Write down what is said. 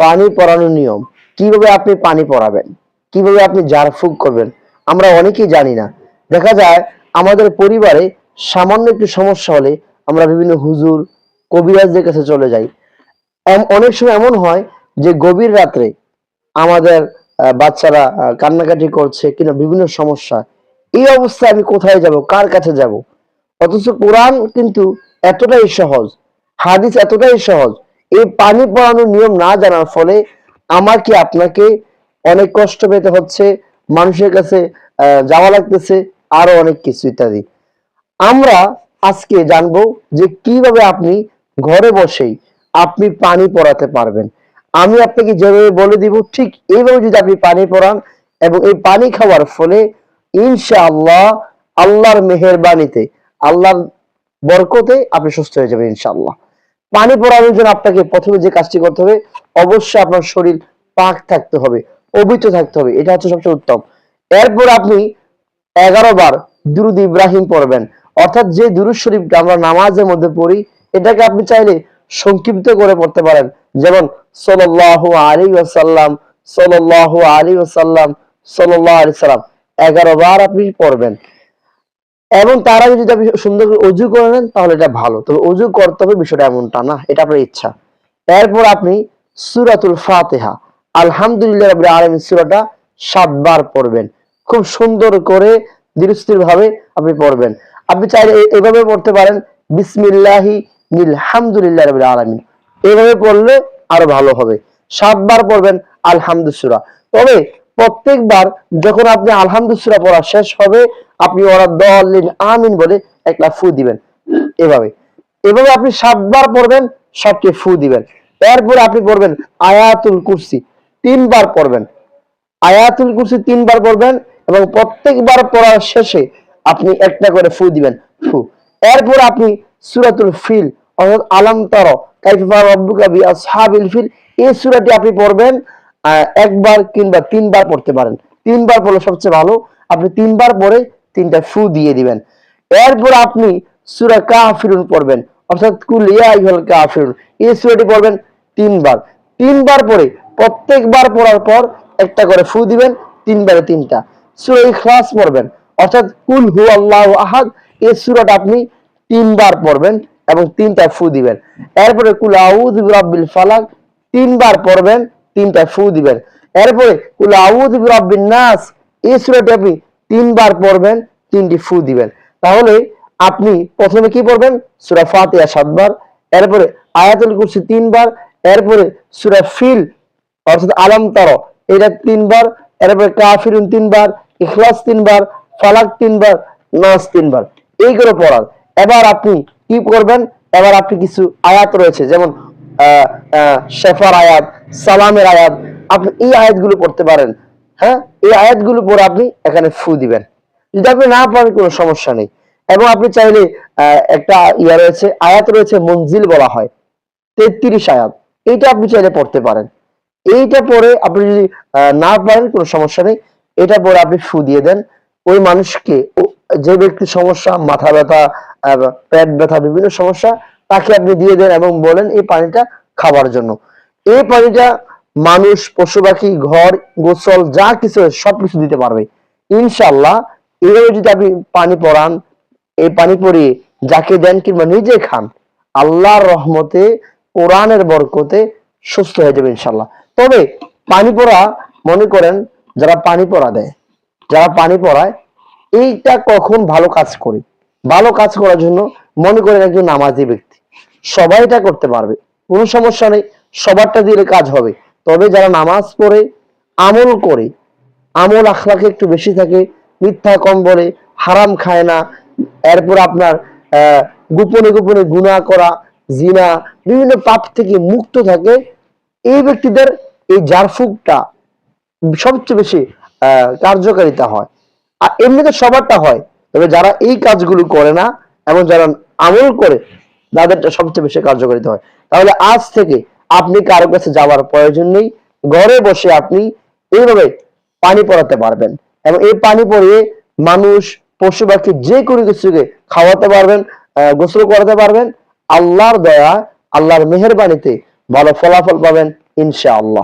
পানি পড়ানোর নিয়ম, কিভাবে আপনি পানি পড়াবেন, কিভাবে আপনি ঝাড়ফুঁক করবেন, আমরা অনেকেই জানি না। দেখা যায় আমাদের পরিবারে সামান্য একটু সমস্যা হলে আমরা বিভিন্ন হুজুর, কবিরাজদের কাছে চলে যাই। অনেক সময় এমন হয় যে গভীর রাত্রে আমাদের বাচ্চারা কান্নাকাটি করছে কিনা বিভিন্ন সমস্যা, এই অবস্থায় আমি কোথায় যাব, কার কাছে যাব? অথচ কোরআন কিন্তু এতটাই সহজ, হাদিস এতটাই সহজ। এই পানি পড়ানোর নিয়ম না জানার ফলে আমাকে আপনাকে অনেক কষ্ট পেতে হচ্ছে, মানুষের কাছে যাওয়া লাগতেছে, আরো অনেক কিছু ইত্যাদি। আমরা আজকে জানবো যে কিভাবে আপনি ঘরে বসেই আপনি পানি পড়াতে পারবেন। আমি আপনাকে যেভাবে বলে দিব ঠিক এইভাবে যদি আপনি পানি পড়ান এবং এই পানি খাওয়ার ফলে ইনশাআল্লাহ আল্লাহর মেহেরবানিতে, আল্লাহর বরকতে আপনি সুস্থ হয়ে যাবেন ইনশাআল্লাহ। পানি পড়ানোর জন্য আপনাকে প্রথমে যে কাজটি করতে হবে, অবশ্যই আপনার শরীর পাক থাকতে হবে, পবিত্র থাকতে হবে, এটা হচ্ছে সবচেয়ে উত্তম। এরপর আপনি 11 বার দুরুদ ইব্রাহিম পড়বেন, অর্থাৎ যে দুরুদ শরীফটা আমরা নামাজের মধ্যে পড়ি, এটাকে আপনি চাইলে সংক্ষিপ্ত করে পড়তে পারেন, যেমন সাল্লাল্লাহু আলাইহি ওয়াসাল্লাম, সাল্লাল্লাহু আলাইহি ওয়াসাল্লাম, সাল্লাল্লাহু আলাইহি সাল্লাম 11 বার আপনি পড়বেন। এবং তার আগে যদি আপনি সুন্দর করে অজু করে নেন তাহলে এটা ভালো, তবে অজু করতে হবে বিষয়টা এমনটা না, এটা আপনার ইচ্ছা। এরপর আপনি সূরাতুল ফাতিহা, আলহামদুলিল্লাহ রাব্বিল আলামিন সূরাটা 7 বার পড়বেন, খুব সুন্দর করে ধীরস্থির ভাবে আপনি পড়বেন। আপনি চাইলে এভাবে পড়তে পারেন, বিসমিল্লাহি আলহামদুলিল্লাহ রাব্বিল আলামিন, এভাবে পড়লে আরো ভালো হবে। 7 বার পড়বেন আলহামদু সূরা। তবে প্রত্যেকবার যখন আপনি আলহামদু সূরা পড়া শেষ হবে, আপনি ওরা দলিন আমিন বলে একটা ফু দিবেন, এভাবে এভাবে আপনি 7 বার পড়বেন, সবকে ফু দিবেন। এরপর আপনি পড়বেন আয়াতুল কুরসি, 3 বার পড়বেন। আয়াতুল কুরসি 3 বার পড়বেন এবং প্রত্যেকবার পড়ার শেষে আপনি একটা করে ফু দিবেন, ফু। এরপর আপনি সূরাতুল ফিল অর্থাৎ আলাম তারা কাইফা রাব্বুকা বিআসহাবিল ফিল, এই সূরাটি আপনি পড়বেন। একবার কিংবা 3 বার পড়তে পারেন, 3 বার পড়লে সবচেয়ে ভালো। আপনি 3 বার পড়ে 3টা ফু দিয়ে দিবেন। এরপর আপনি সূরা কাফিরুন পড়বেন, অর্থাৎ কুল ইয়া আইয়ুহাল কাফিরুন, এই সূরাটি পড়বেন 3 বার। 3 বার পড়ে প্রত্যেকবার পড়ার পর একটা করে ফু দিবেন, 3 বারে 3টা। সূরা ইখলাস পড়বেন, অর্থাৎ কুল হুয়াল্লাহু আহাদ, এই সূরাটা আপনি 3 বার পড়বেন এবং 3টা ফু দিবেন। এরপরে কুল আউযু বিরাব্বিল ফালাক 3 বার পড়বেন, 3টা ফু দিবেন। এরপরে কুল আউযু বিরাব্বিন নাস, এই সূরাটি আপনি 3 বার পড়বেন, 3টি ফু দিবেন। তাহলে আপনি প্রথমে কি পড়বেন, সূরা ফাতিহা 7 বার, এরপরে আয়াতুল কুরসি 3 বার, এরপরে সূরা ফিল অর্থাৎ আলাম তারা এটা 3 বার, এরপরে কাফিরুন 3 বার, ইখলাস 3 বার, ফালাক 3 বার, নাস 3 বার, এইগুলো পড়ার। এবার আপনি কি করবেন, এবার আপনি কিছু আয়াত রয়েছে যেমন শেফার আয়াত, সালামের আয়াত, আপনি এই আয়াতগুলো পড়তে পারেন। হ্যাঁ, এই আয়াতগুলো পড়ে আপনি এখানে ফু দিবেন। যদি আপনি না পারেন কোনো সমস্যা নেই। এবং আপনি চাইলে একটা রয়েছে, আয়াত রয়েছে মঞ্জিল বলা হয়, 33 আয়াত, এইটা আপনি চাইলে পড়তে পারেন। এইটা পরে আপনি যদি না পারেন কোনো সমস্যা নেই, এটা পরে আপনি ফু দিয়ে দেন। ওই মানুষকে, যে ব্যক্তির সমস্যা মাথা ব্যথা, পেট ব্যথা, বিভিন্ন সমস্যা, তাকে আপনি দিয়ে দেন এবং বলেন এই পানিটা খাবার জন্য। এই পানিটা মানুষ, পশু পাখি, ঘর, গোসল যা কিছু সবকিছু দিতে পারবে ইনশাআল্লাহ। এইভাবে যদি আপনি পানি পড়ান, এই পানি পরিয়ে যাকে দেন কিংবা নিজে খান, আল্লাহর রহমতে, কোরআনের বরকতে সুস্থ হয়ে যাবে ইনশাআল্লাহ। তবে পানি পড়া, মনে করেন যারা পানি পড়া দেয়, যারা পানি পড়ায়, এইটা কখন ভালো কাজ করে, ভালো কাজ করার জন্য মনে করেন একজন নামাজি ব্যক্তি, সবাই এটা করতে পারবে, কোনো সমস্যা নেই, সবারটা দিলে কাজ হবে। তবে যারা নামাজ পড়ে, আমল করে, আমল আখলাকে একটু বেশি থাকে, মিথ্যা কম বলে, হারাম খায় না, এরপর আপনার গোপনে গোপনে গুনাহ করা, জিনা, বিভিন্ন পাপ থেকে মুক্ত থাকে, এই ব্যক্তিদের এই ঝাড়ফুঁকটা সবচেয়ে বেশি কার্যকারিতা হয়। আর এমনিতে সবারটা হয়, তবে যারা এই কাজগুলো করে না এবং যারা আমল করে, তাদেরটা সবচেয়ে বেশি কার্যকারিতা হয়। তাহলে আজ থেকে আপনি কারো কাছে যাওয়ার প্রয়োজন নেই, ঘরে বসে আপনি এইভাবে পানি পড়াতে পারবেন এবং এই পানি পরিয়ে মানুষ, পশু পাখি যে কোনো কিছুকে খাওয়াতে পারবেন, গোসল করাতে পারবেন। আল্লাহর দয়া, আল্লাহর মেহেরবানিতে ভালো ফলাফল পাবেন। ইনশাআল্লাহ।